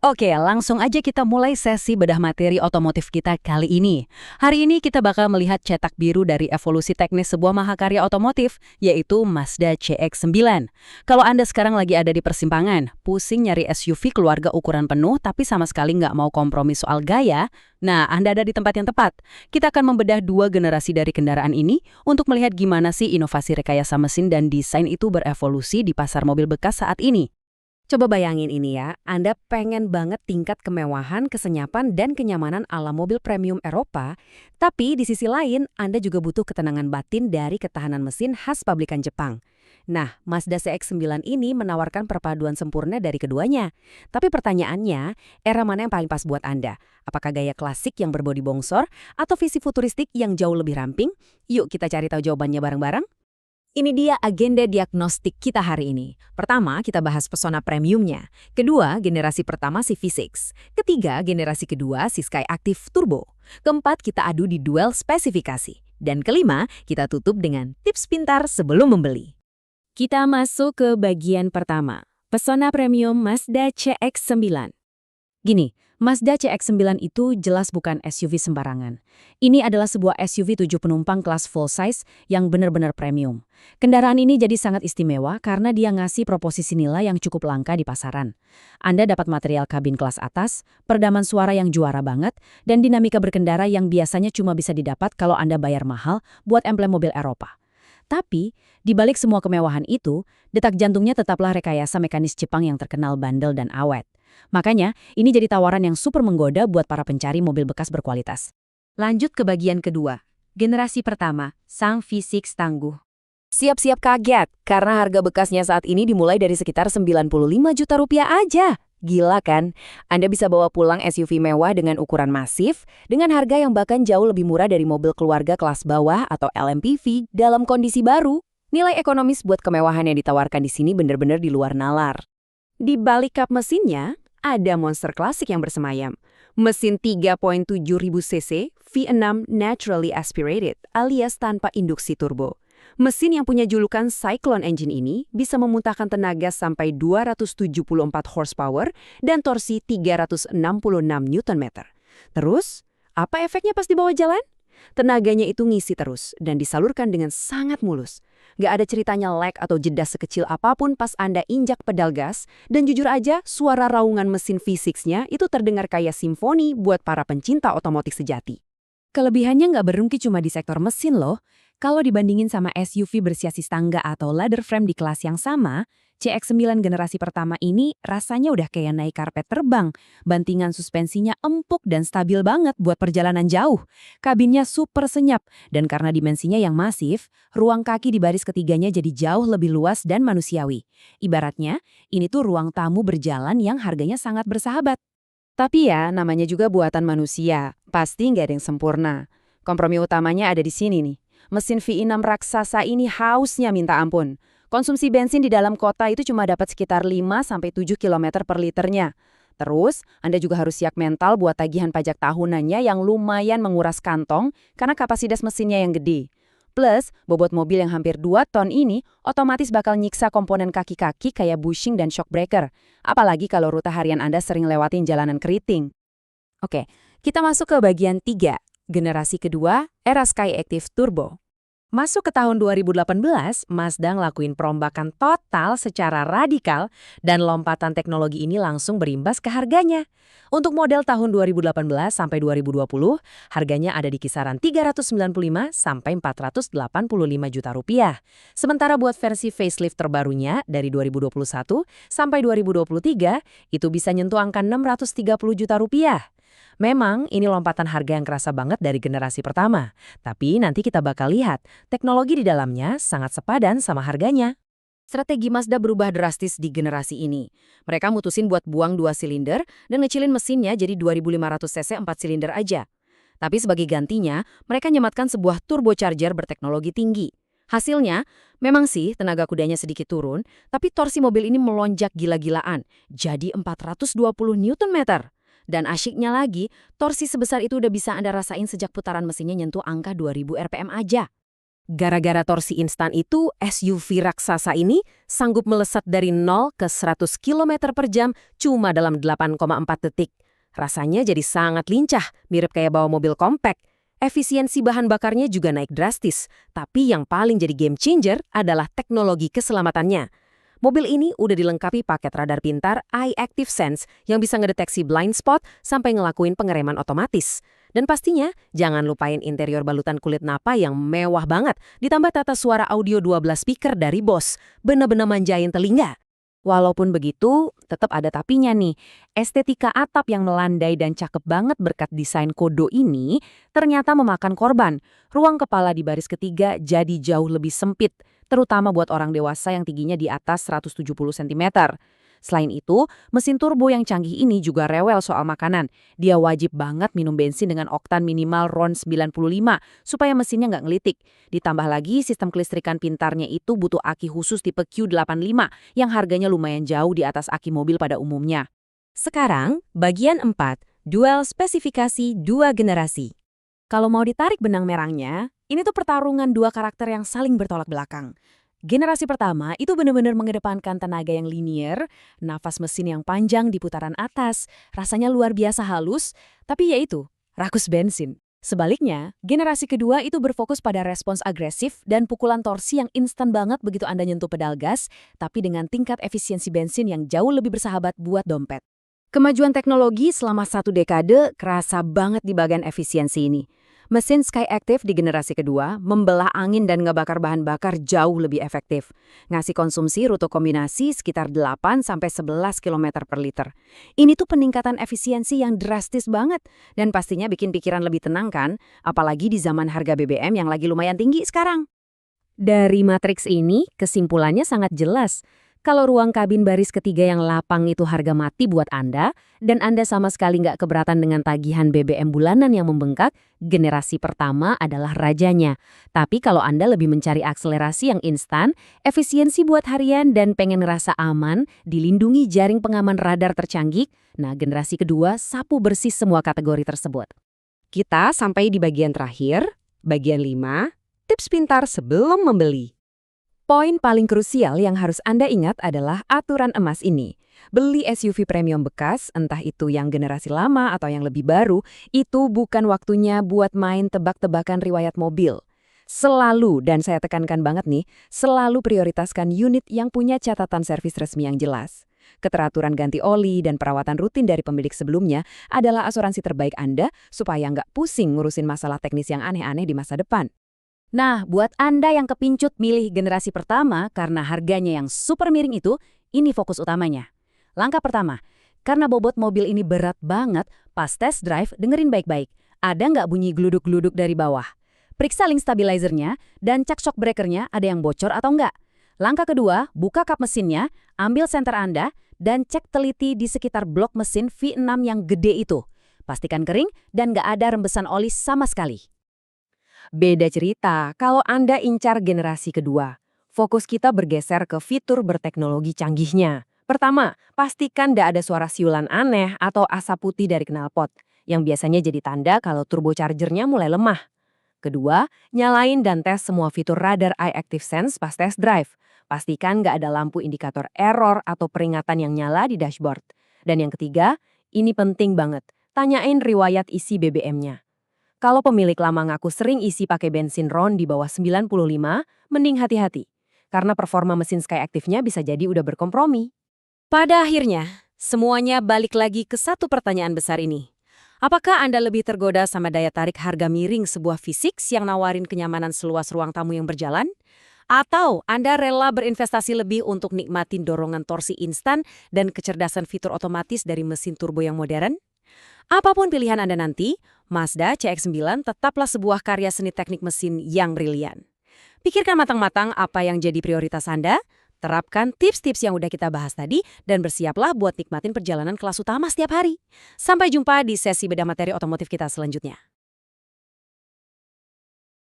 Oke, langsung aja kita mulai sesi bedah materi otomotif kita kali ini. Hari ini kita bakal melihat cetak biru dari evolusi teknis sebuah mahakarya otomotif, yaitu Mazda CX-9. Kalau Anda sekarang lagi ada di persimpangan, pusing nyari SUV keluarga ukuran penuh tapi sama sekali nggak mau kompromi soal gaya, nah Anda ada di tempat yang tepat. Kita akan membedah dua generasi dari kendaraan ini untuk melihat gimana sih inovasi rekayasa mesin dan desain itu berevolusi di pasar mobil bekas saat ini. Coba bayangin ini ya, Anda pengen banget tingkat kemewahan, kesenyapan, dan kenyamanan ala mobil premium Eropa, tapi di sisi lain Anda juga butuh ketenangan batin dari ketahanan mesin khas pabrikan Jepang. Nah, Mazda CX-9 ini menawarkan perpaduan sempurna dari keduanya. Tapi pertanyaannya, era mana yang paling pas buat Anda? Apakah gaya klasik yang berbodi bongsor, atau visi futuristik yang jauh lebih ramping? Yuk kita cari tahu jawabannya bareng-bareng. Ini dia agenda diagnostik kita hari ini. Pertama, kita bahas pesona premiumnya. Kedua, generasi pertama si V6. Ketiga, generasi kedua si Skyactiv Turbo. Keempat, kita adu di duel spesifikasi. Dan kelima, kita tutup dengan tips pintar sebelum membeli. Kita masuk ke bagian pertama. Pesona premium Mazda CX-9. Gini, Mazda CX-9 itu jelas bukan SUV sembarangan. Ini adalah sebuah SUV 7 penumpang kelas full size yang benar-benar premium. Kendaraan ini jadi sangat istimewa karena dia ngasih proposisi nilai yang cukup langka di pasaran. Anda dapat material kabin kelas atas, peredaman suara yang juara banget, dan dinamika berkendara yang biasanya cuma bisa didapat kalau Anda bayar mahal buat emblem mobil Eropa. Tapi, di balik semua kemewahan itu, detak jantungnya tetaplah rekayasa mekanis Jepang yang terkenal bandel dan awet. Makanya, ini jadi tawaran yang super menggoda buat para pencari mobil bekas berkualitas. Lanjut ke bagian kedua. Generasi pertama, sang V6 tangguh. Siap-siap kaget, karena harga bekasnya saat ini dimulai dari sekitar 95 juta rupiah aja. Gila kan? Anda bisa bawa pulang SUV mewah dengan ukuran masif, dengan harga yang bahkan jauh lebih murah dari mobil keluarga kelas bawah atau LMPV dalam kondisi baru. Nilai ekonomis buat kemewahan yang ditawarkan di sini benar-benar di luar nalar. Di balik kap mesinnya, ada monster klasik yang bersemayam. Mesin 3.7 ribu cc V6 naturally aspirated alias tanpa induksi turbo. Mesin yang punya julukan Cyclone Engine ini bisa memuntahkan tenaga sampai 274 horsepower dan torsi 366 Nm. Terus, apa efeknya pas dibawa jalan? Tenaganya itu ngisi terus dan disalurkan dengan sangat mulus. Gak ada ceritanya lag atau jeda sekecil apapun pas Anda injak pedal gas, dan jujur aja suara raungan mesin V6-nya itu terdengar kayak simfoni buat para pencinta otomotif sejati. Kelebihannya nggak berhenti cuma di sektor mesin loh. Kalau dibandingin sama SUV bersiasis tangga atau ladder frame di kelas yang sama, CX-9 generasi pertama ini rasanya udah kayak naik karpet terbang. Bantingan suspensinya empuk dan stabil banget buat perjalanan jauh. Kabinnya super senyap, dan karena dimensinya yang masif, ruang kaki di baris ketiganya jadi jauh lebih luas dan manusiawi. Ibaratnya, ini tuh ruang tamu berjalan yang harganya sangat bersahabat. Tapi ya, namanya juga buatan manusia. Pasti nggak ada yang sempurna. Kompromi utamanya ada di sini nih. Mesin V6 raksasa ini hausnya minta ampun. Konsumsi bensin di dalam kota itu cuma dapat sekitar 5-7 km per liternya. Terus, Anda juga harus siap mental buat tagihan pajak tahunannya yang lumayan menguras kantong karena kapasitas mesinnya yang gede. Plus, bobot mobil yang hampir 2 ton ini otomatis bakal nyiksa komponen kaki-kaki kayak bushing dan shock breaker. Apalagi kalau rute harian Anda sering lewatin jalanan keriting. Oke, kita masuk ke bagian 3. Generasi kedua, era Skyactiv Turbo. Masuk ke tahun 2018, Mazda ngelakuin perombakan total secara radikal dan lompatan teknologi ini langsung berimbas ke harganya. Untuk model tahun 2018 sampai 2020, harganya ada di kisaran 395 sampai 485 juta rupiah. Sementara buat versi facelift terbarunya dari 2021 sampai 2023, itu bisa nyentuh angka 630 juta rupiah. Memang ini lompatan harga yang kerasa banget dari generasi pertama, tapi nanti kita bakal lihat teknologi di dalamnya sangat sepadan sama harganya. Strategi Mazda berubah drastis di generasi ini. Mereka mutusin buat buang 2 silinder dan ngecilin mesinnya jadi 2500 cc 4 silinder aja. Tapi sebagai gantinya, mereka nyematkan sebuah turbocharger berteknologi tinggi. Hasilnya, memang sih tenaga kudanya sedikit turun, tapi torsi mobil ini melonjak gila-gilaan, jadi 420 Nm. Dan asyiknya lagi, torsi sebesar itu udah bisa Anda rasain sejak putaran mesinnya nyentuh angka 2000 rpm aja. Gara-gara torsi instan itu, SUV raksasa ini sanggup melesat dari 0 ke 100 km per jam cuma dalam 8,4 detik. Rasanya jadi sangat lincah, mirip kayak bawa mobil compact. Efisiensi bahan bakarnya juga naik drastis, tapi yang paling jadi game changer adalah teknologi keselamatannya. Mobil ini udah dilengkapi paket radar pintar Eye Active Sense yang bisa ngedeteksi blind spot sampai ngelakuin pengereman otomatis. Dan pastinya, jangan lupain interior balutan kulit napa yang mewah banget, ditambah tata suara audio 12 speaker dari Bose. Bener-bener manjain telinga. Walaupun begitu, tetap ada tapinya nih. Estetika atap yang melandai dan cakep banget berkat desain kodo ini ternyata memakan korban. Ruang kepala di baris ketiga jadi jauh lebih sempit, terutama buat orang dewasa yang tingginya di atas 170 cm. Selain itu, mesin turbo yang canggih ini juga rewel soal makanan. Dia wajib banget minum bensin dengan oktan minimal RON 95 supaya mesinnya nggak ngelitik. Ditambah lagi sistem kelistrikan pintarnya itu butuh aki khusus tipe Q85 yang harganya lumayan jauh di atas aki mobil pada umumnya. Sekarang, bagian 4, dual spesifikasi 2 generasi. Kalau mau ditarik benang merahnya, ini tuh pertarungan dua karakter yang saling bertolak belakang. Generasi pertama itu benar-benar mengedepankan tenaga yang linier, nafas mesin yang panjang di putaran atas, rasanya luar biasa halus, tapi yaitu, rakus bensin. Sebaliknya, generasi kedua itu berfokus pada respons agresif dan pukulan torsi yang instan banget begitu Anda nyentuh pedal gas, tapi dengan tingkat efisiensi bensin yang jauh lebih bersahabat buat dompet. Kemajuan teknologi selama 1 dekade kerasa banget di bagian efisiensi ini. Mesin Skyactiv di generasi kedua membelah angin dan ngebakar bahan bakar jauh lebih efektif. Ngasih konsumsi rute kombinasi sekitar 8-11 km per liter. Ini tuh peningkatan efisiensi yang drastis banget. Dan pastinya bikin pikiran lebih tenang kan? Apalagi di zaman harga BBM yang lagi lumayan tinggi sekarang. Dari matriks ini, kesimpulannya sangat jelas. Kalau ruang kabin baris ketiga yang lapang itu harga mati buat Anda, dan Anda sama sekali nggak keberatan dengan tagihan BBM bulanan yang membengkak, generasi pertama adalah rajanya. Tapi kalau Anda lebih mencari akselerasi yang instan, efisiensi buat harian dan pengen ngerasa aman, dilindungi jaring pengaman radar tercanggih, nah generasi kedua sapu bersih semua kategori tersebut. Kita sampai di bagian terakhir, bagian 5, tips pintar sebelum membeli. Poin paling krusial yang harus Anda ingat adalah aturan emas ini. Beli SUV premium bekas, entah itu yang generasi lama atau yang lebih baru, itu bukan waktunya buat main tebak-tebakan riwayat mobil. Selalu, dan saya tekankan banget nih, selalu prioritaskan unit yang punya catatan servis resmi yang jelas. Keteraturan ganti oli dan perawatan rutin dari pemilik sebelumnya adalah asuransi terbaik Anda supaya nggak pusing ngurusin masalah teknis yang aneh-aneh di masa depan. Nah, buat Anda yang kepincut milih generasi pertama karena harganya yang super miring itu, ini fokus utamanya. Langkah pertama, karena bobot mobil ini berat banget, pas test drive dengerin baik-baik. Ada nggak bunyi gluduk-gluduk dari bawah? Periksa link stabilizernya dan cek shock breakernya ada yang bocor atau enggak. Langkah kedua, buka kap mesinnya, ambil senter Anda, dan cek teliti di sekitar blok mesin V6 yang gede itu. Pastikan kering dan nggak ada rembesan oli sama sekali. Beda cerita kalau Anda incar generasi kedua. Fokus kita bergeser ke fitur berteknologi canggihnya. Pertama, pastikan tidak ada suara siulan aneh atau asap putih dari knalpot, yang biasanya jadi tanda kalau turbochargernya mulai lemah. Kedua, nyalain dan tes semua fitur radar Eye Active Sense pas test drive. Pastikan nggak ada lampu indikator error atau peringatan yang nyala di dashboard. Dan yang ketiga, ini penting banget, tanyain riwayat isi BBM-nya. Kalau pemilik lama ngaku sering isi pakai bensin RON di bawah 95, mending hati-hati. Karena performa mesin Skyactiv-nya bisa jadi udah berkompromi. Pada akhirnya, semuanya balik lagi ke satu pertanyaan besar ini. Apakah Anda lebih tergoda sama daya tarik harga miring sebuah V6 yang nawarin kenyamanan seluas ruang tamu yang berjalan? Atau Anda rela berinvestasi lebih untuk nikmatin dorongan torsi instan dan kecerdasan fitur otomatis dari mesin turbo yang modern? Apapun pilihan Anda nanti, Mazda CX-9 tetaplah sebuah karya seni teknik mesin yang brilian. Pikirkan matang-matang apa yang jadi prioritas Anda, terapkan tips-tips yang udah kita bahas tadi, dan bersiaplah buat nikmatin perjalanan kelas utama setiap hari. Sampai jumpa di sesi bedah materi otomotif kita selanjutnya.